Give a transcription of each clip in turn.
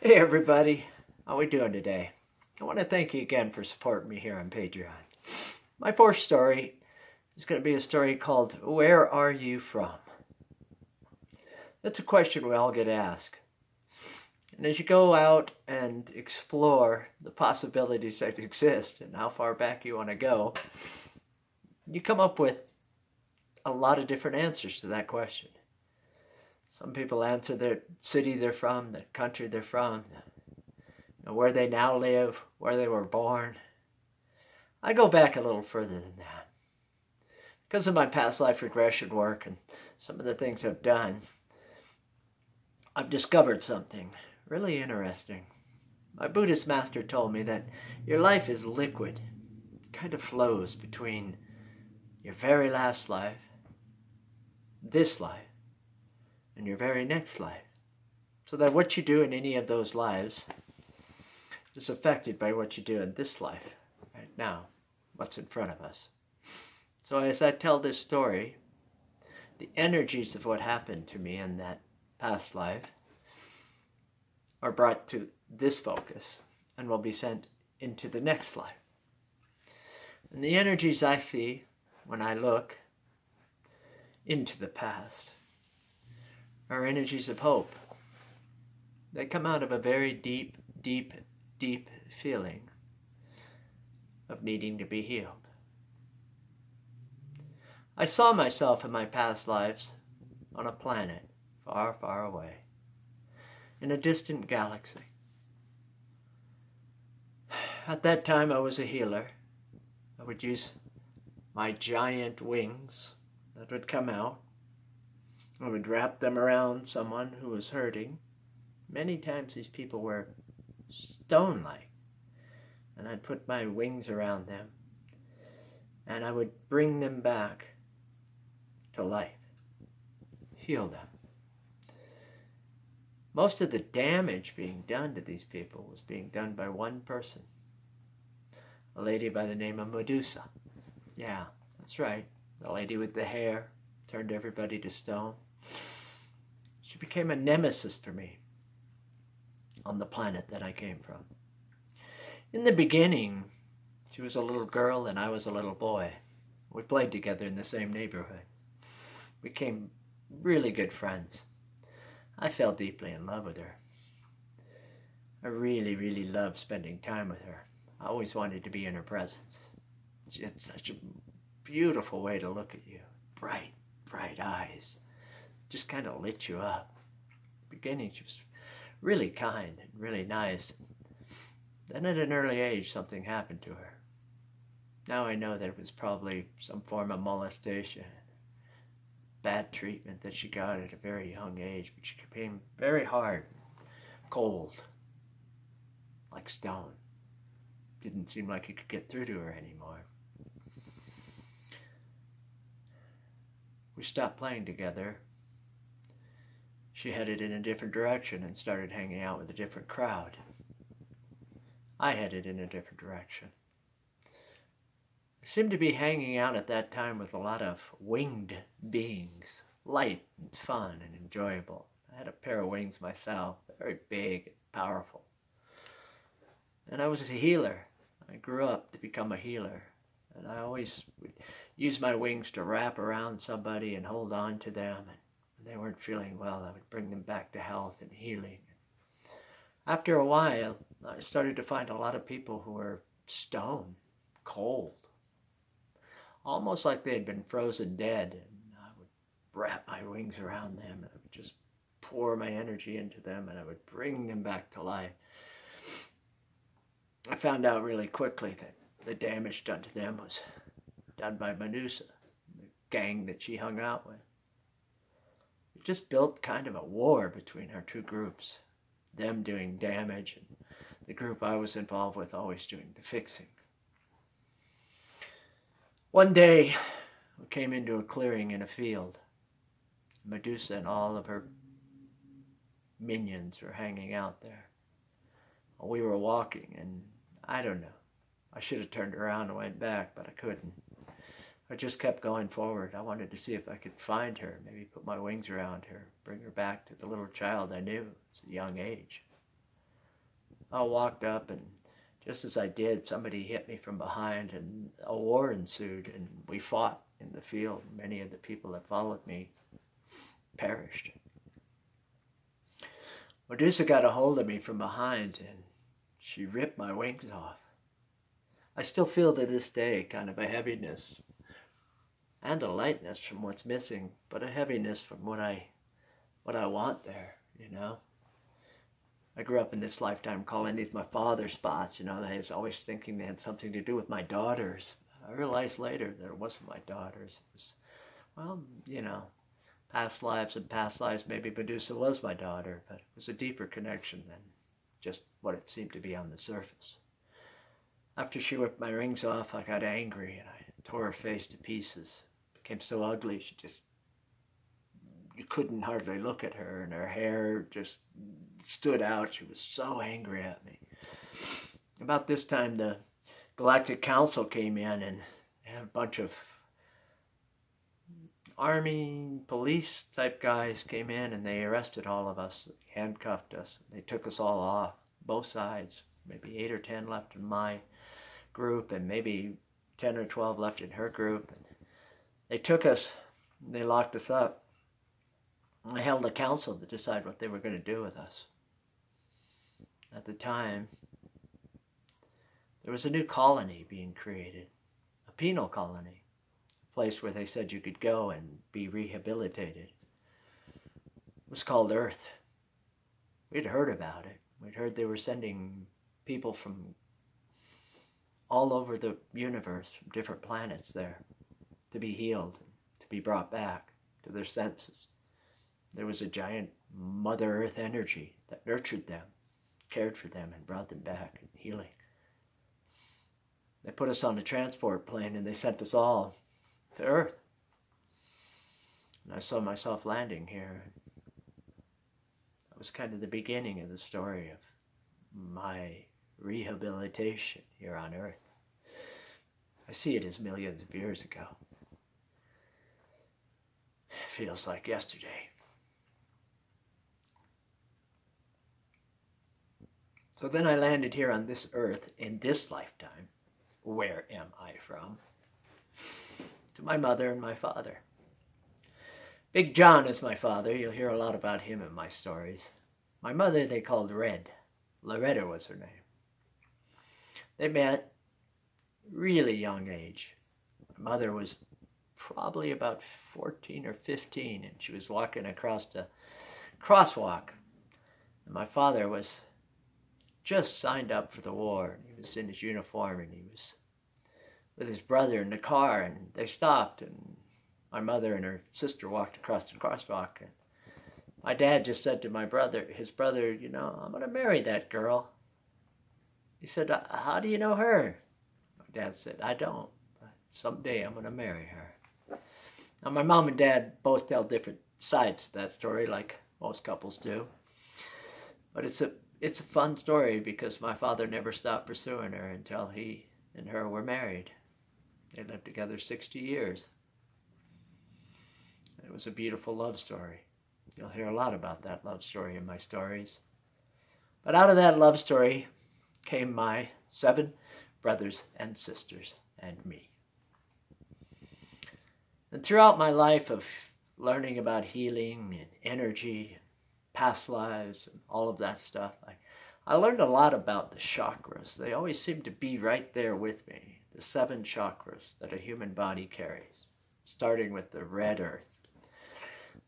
Hey everybody, how we doing today? I want to thank you again for supporting me here on Patreon. My fourth story is going to be a story called Where Are You From? That's a question we all get asked. And as you go out and explore the possibilities that exist and how far back you want to go, you come up with a lot of different answers to that question. Some people answer the city they're from, the country they're from, where they now live, where they were born. I go back a little further than that. Because of my past life regression work and some of the things I've done, I've discovered something really interesting. My Buddhist master told me that your life is liquid. It kind of flows between your very last life, this life, and your very next life. So that what you do in any of those lives is affected by what you do in this life, right now, what's in front of us. So as I tell this story, the energies of what happened to me in that past life are brought to this focus and will be sent into the next life. And the energies I see when I look into the past are energies of hope. They come out of a very deep, deep, deep feeling of needing to be healed. I saw myself in my past lives on a planet far, far away, in a distant galaxy. At that time I was a healer. I would use my giant wings that would come out. I would wrap them around someone who was hurting. Many times these people were stone-like. And I'd put my wings around them. And I would bring them back to life. Heal them. Most of the damage being done to these people was being done by one person. A lady by the name of Medusa. Yeah, that's right. The lady with the hair turned everybody to stone. She became a nemesis for me on the planet that I came from. In the beginning, she was a little girl and I was a little boy. We played together in the same neighborhood. We became really good friends. I fell deeply in love with her. I really, really loved spending time with her. I always wanted to be in her presence. She had such a beautiful way to look at you. Bright, bright eyes. Just kind of lit you up. At the beginning, she was really kind and really nice. Then at an early age, something happened to her. Now I know that it was probably some form of molestation, bad treatment that she got at a very young age, but she became very hard, cold, like stone. Didn't seem like you could get through to her anymore. We stopped playing together. She headed in a different direction and started hanging out with a different crowd. I headed in a different direction. I seemed to be hanging out at that time with a lot of winged beings, light and fun and enjoyable. I had a pair of wings myself, very big and powerful. And I was a healer. I grew up to become a healer. And I always would use my wings to wrap around somebody and hold on to them. And when they weren't feeling well, I would bring them back to health and healing. After a while, I started to find a lot of people who were stone, cold, almost like they had been frozen dead. And I would wrap my wings around them and I would just pour my energy into them and I would bring them back to life. I found out really quickly that the damage done to them was done by Medusa, the gang that she hung out with. It just built kind of a war between our two groups, them doing damage and the group I was involved with always doing the fixing. One day, we came into a clearing in a field. Medusa and all of her minions were hanging out there. We were walking and I don't know. I should have turned around and went back, but I couldn't. I just kept going forward. I wanted to see if I could find her, maybe put my wings around her, bring her back to the little child I knew at a young age. I walked up, and just as I did, somebody hit me from behind, and a war ensued, and we fought in the field. Many of the people that followed me perished. Medusa got a hold of me from behind, and she ripped my wings off. I still feel to this day kind of a heaviness and a lightness from what's missing, but a heaviness from what I want there, you know. I grew up in this lifetime calling these my father spots, you know. I was always thinking they had something to do with my daughters. I realized later that it wasn't my daughters. It was, well, you know, past lives and past lives. Maybe Medusa was my daughter, but it was a deeper connection than just what it seemed to be on the surface. After she ripped my rings off, I got angry and I tore her face to pieces. It became so ugly, you couldn't hardly look at her, and her hair just stood out. She was so angry at me. About this time, the Galactic Council came in, and they had a bunch of army, police type guys came in, and they arrested all of us, handcuffed us. They took us all off, both sides. Maybe 8 or 10 left in my group, and maybe 10 or 12 left in her group. And they took us, and they locked us up. I held a council to decide what they were going to do with us. At the time, there was a new colony being created, a penal colony, a place where they said you could go and be rehabilitated. It was called Earth. We'd heard about it. We'd heard they were sending people from all over the universe, from different planets there, to be healed, to be brought back to their senses. There was a giant Mother Earth energy that nurtured them, cared for them, and brought them back in healing. They put us on a transport plane, and they sent us all to Earth. And I saw myself landing here. That was kind of the beginning of the story of my rehabilitation here on Earth. I see it as millions of years ago. It feels like yesterday. So then I landed here on this earth in this lifetime. Where am I from? To my mother and my father. Big John is my father. You'll hear a lot about him in my stories. My mother they called Red. Loretta was her name. They met really young age. My mother was probably about 14 or 15, and she was walking across the crosswalk. And my father was just signed up for the war. He was in his uniform, and he was with his brother in the car, and they stopped, and my mother and her sister walked across the crosswalk, and my dad just said to his brother, you know, I'm going to marry that girl. He said, how do you know her? My dad said, I don't, but someday I'm going to marry her. Now, my mom and dad both tell different sides to that story, like most couples do. But it's a fun story because my father never stopped pursuing her until he and her were married. They lived together 60 years. It was a beautiful love story. You'll hear a lot about that love story in my stories. But out of that love story came my 7 brothers and sisters and me. And throughout my life of learning about healing and energy, past lives, and all of that stuff, I learned a lot about the chakras. They always seem to be right there with me. The 7 chakras that a human body carries, starting with the red earth.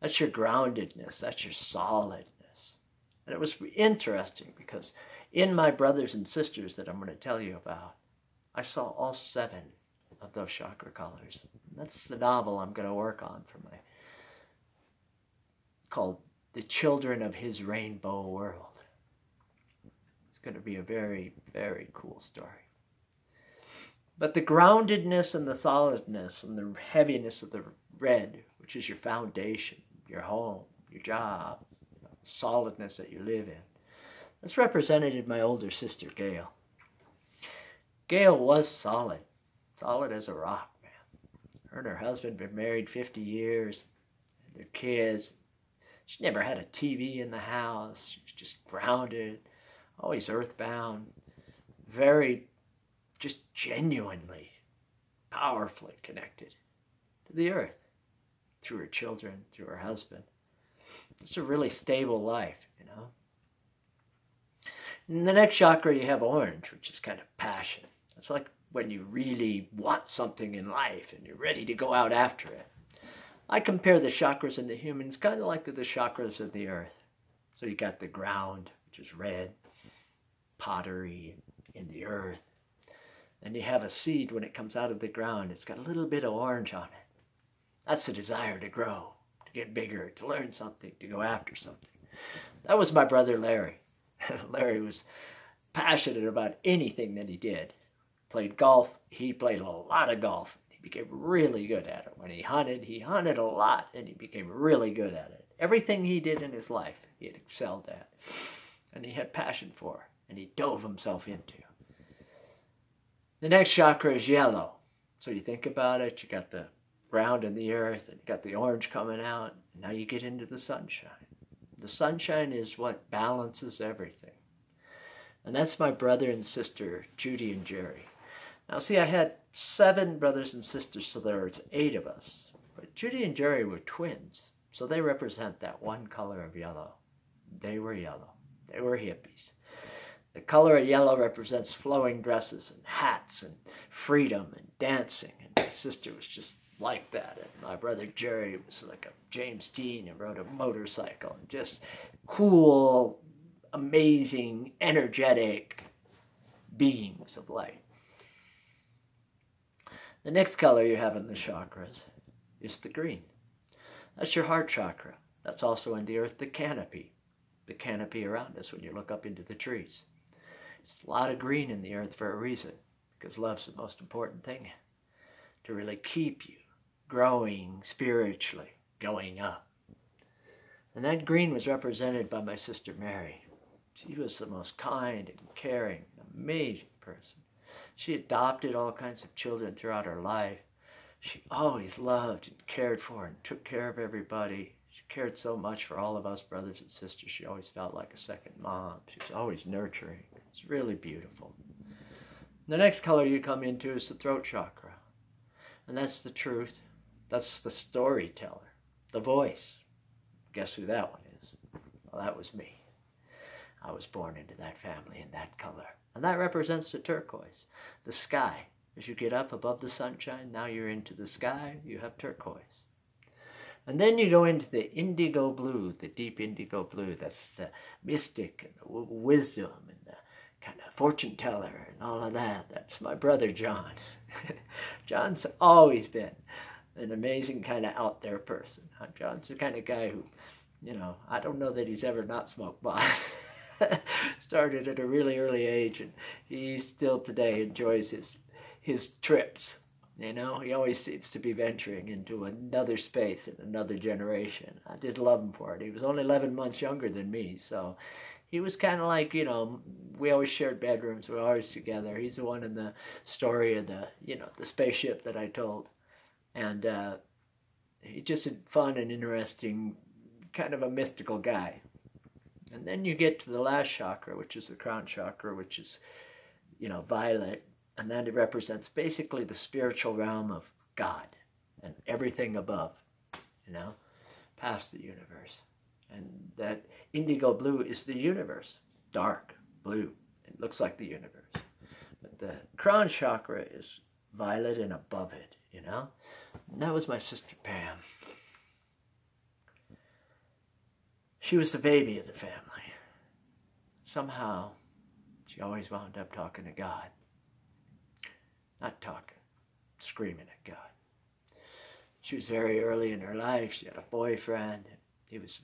That's your groundedness, that's your solidness. And it was interesting because in my brothers and sisters that I'm going to tell you about, I saw all 7 of those chakra colors. And that's the novel I'm going to work on for called The Children of His Rainbow World. It's going to be a very, very cool story. But the groundedness and the solidness and the heaviness of the red, which is your foundation, your home, your job, the solidness that you live in, that's represented in my older sister, Gail. Gail was solid as a rock, man. Her and her husband had been married 50 years, their kids. She never had a TV in the house. She was just grounded, always earthbound, very just genuinely, powerfully connected to the earth through her children, through her husband. It's a really stable life, you know. In the next chakra, you have orange, which is kind of passion. It's like when you really want something in life and you're ready to go out after it. I compare the chakras in the humans kind of like the chakras of the earth. So you got the ground, which is red, pottery in the earth. Then you have a seed when it comes out of the ground. It's got a little bit of orange on it. That's the desire to grow, to get bigger, to learn something, to go after something. That was my brother Larry. Larry was passionate about anything that he did. Played golf. He played a lot of golf. He became really good at it. When he hunted a lot, and he became really good at it. Everything he did in his life, he had excelled at. And he had passion for, and he dove himself into. The next chakra is yellow. So you think about it, you got the ground and the earth, and you got the orange coming out, and now you get into the sunshine. The sunshine is what balances everything. And that's my brother and sister, Judy and Jerry. Now see, I had 7 brothers and sisters, so there was 8 of us. But Judy and Jerry were twins, so they represent that one color of yellow. They were yellow. They were hippies. The color of yellow represents flowing dresses and hats and freedom and dancing. And my sister was just like that. And my brother Jerry was like a James Dean and rode a motorcycle. And just cool, amazing, energetic beings of light. The next color you have in the chakras is the green. That's your heart chakra. That's also in the earth, the canopy around us when you look up into the trees. It's a lot of green in the earth for a reason, because love's the most important thing to really keep you growing spiritually, going up. And that green was represented by my sister Mary. She was the most kind and caring, amazing person. She adopted all kinds of children throughout her life. She always loved and cared for and took care of everybody. She cared so much for all of us brothers and sisters. She always felt like a second mom. She was always nurturing. It's really beautiful. The next color you come into is the throat chakra. And that's the truth. That's the storyteller, the voice. Guess who that one is? Well, that was me. I was born into that family in that color. And that represents the turquoise, the sky. As you get up above the sunshine, now you're into the sky, you have turquoise. And then you go into the indigo blue, the deep indigo blue. That's the mystic and the wisdom and the kind of fortune teller and all of that. That's my brother John. John's always been an amazing kind of out there person. John's the kind of guy who, you know, I don't know that he's ever not smoked pot. Started at a really early age, and he still today enjoys his trips. You know, he always seems to be venturing into another space and another generation. I just love him for it. He was only 11 months younger than me, so he was kind of like, you know, we always shared bedrooms. We were always together. He's the one in the story of the, you know, the spaceship that I told. And he's just a fun and interesting, kind of a mystical guy. And then you get to the last chakra, which is the crown chakra, which is, you know, violet. And then it represents basically the spiritual realm of God and everything above, you know, past the universe. And that indigo blue is the universe, dark blue. It looks like the universe. But the crown chakra is violet and above it, you know. And that was my sister Pam. She was the baby of the family. Somehow, she always wound up talking to God. Not talking, screaming at God. She was very early in her life. She had a boyfriend. He was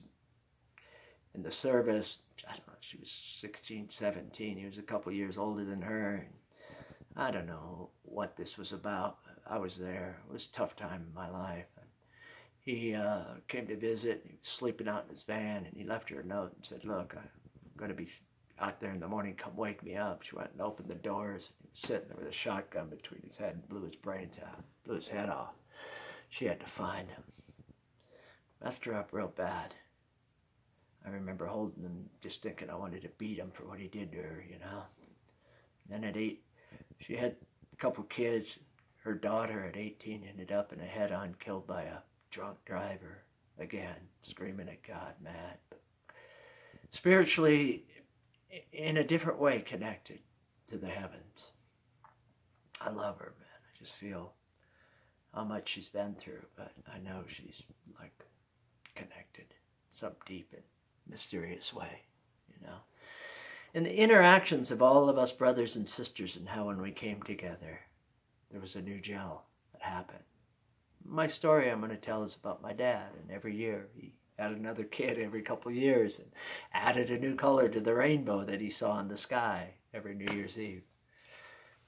in the service. I don't know, she was 16, 17. He was a couple years older than her. And I don't know what this was about. I was there. It was a tough time in my life. And he came to visit. He was sleeping out in his van, and he left her a note and said, "Look, I'm going to be out there in the morning. Come wake me up." She went and opened the doors. He was sitting there with a shotgun between his head and blew his brains out, blew his head off. She had to find him. Messed her up real bad. I remember holding him, just thinking I wanted to beat him for what he did to her, you know. And then at 8, she had a couple kids. Her daughter at 18 ended up in a head-on killed by a drunk driver. Again, screaming at God, mad. Spiritually, in a different way, connected to the heavens. I love her, man. I just feel how much she's been through, but I know she's like connected, some deep and mysterious way, you know. And the interactions of all of us brothers and sisters and how when we came together, there was a new gel that happened. My story I'm going to tell is about my dad, and every year he had another kid every couple of years and added a new color to the rainbow that he saw in the sky every New Year's Eve.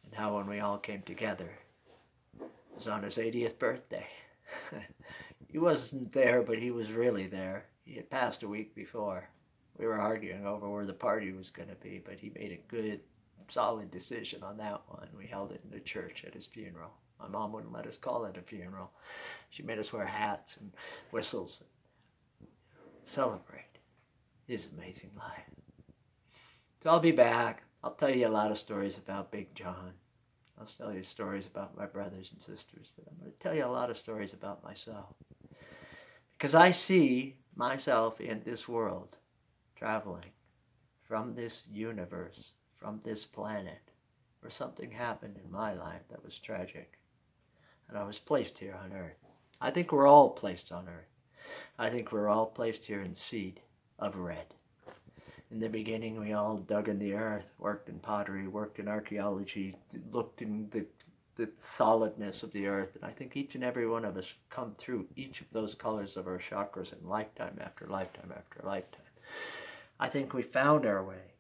And how when we all came together, it was on his 80th birthday. He wasn't there, but he was really there. He had passed a week before. We were arguing over where the party was going to be, but he made a good, solid decision on that one. We held it in the church at his funeral. My mom wouldn't let us call it a funeral. She made us wear hats and whistles and celebrate his amazing life. So I'll be back. I'll tell you a lot of stories about Big John. I'll tell you stories about my brothers and sisters, but I'm going to tell you a lot of stories about myself. Because I see myself in this world, traveling from this universe, from this planet, where something happened in my life that was tragic. And I was placed here on earth. I think we're all placed on earth. I think we're all placed here in seed of red. In the beginning, we all dug in the earth, worked in pottery, worked in archaeology, looked in the solidness of the earth. And I think each and every one of us come through each of those colors of our chakras in lifetime after lifetime after lifetime. I think we found our way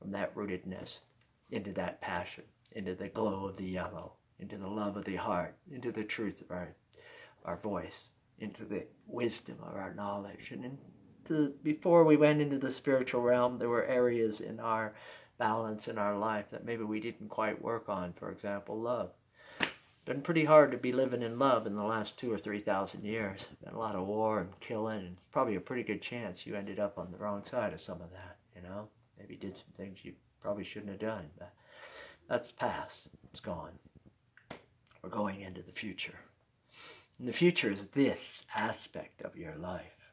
from that rootedness into that passion, into the glow of the yellow, into the love of the heart, into the truth of our voice, into the wisdom of our knowledge. And before we went into the spiritual realm, there were areas in our balance in our life that maybe we didn't quite work on. For example, love. It's been pretty hard to be living in love in the last 2,000 or 3,000 years. Been a lot of war and killing, and probably a pretty good chance you ended up on the wrong side of some of that, you know? Maybe did some things you probably shouldn't have done, but that's past. It's gone. We're going into the future. And the future is this aspect of your life.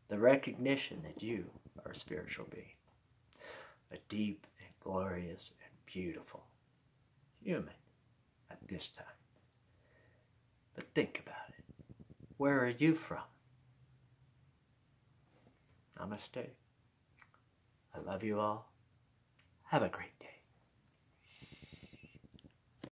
The recognition that you are a spiritual being. A deep and glorious and beautiful human at this time. But think about it. Where are you from? Namaste. I love you all. Have a great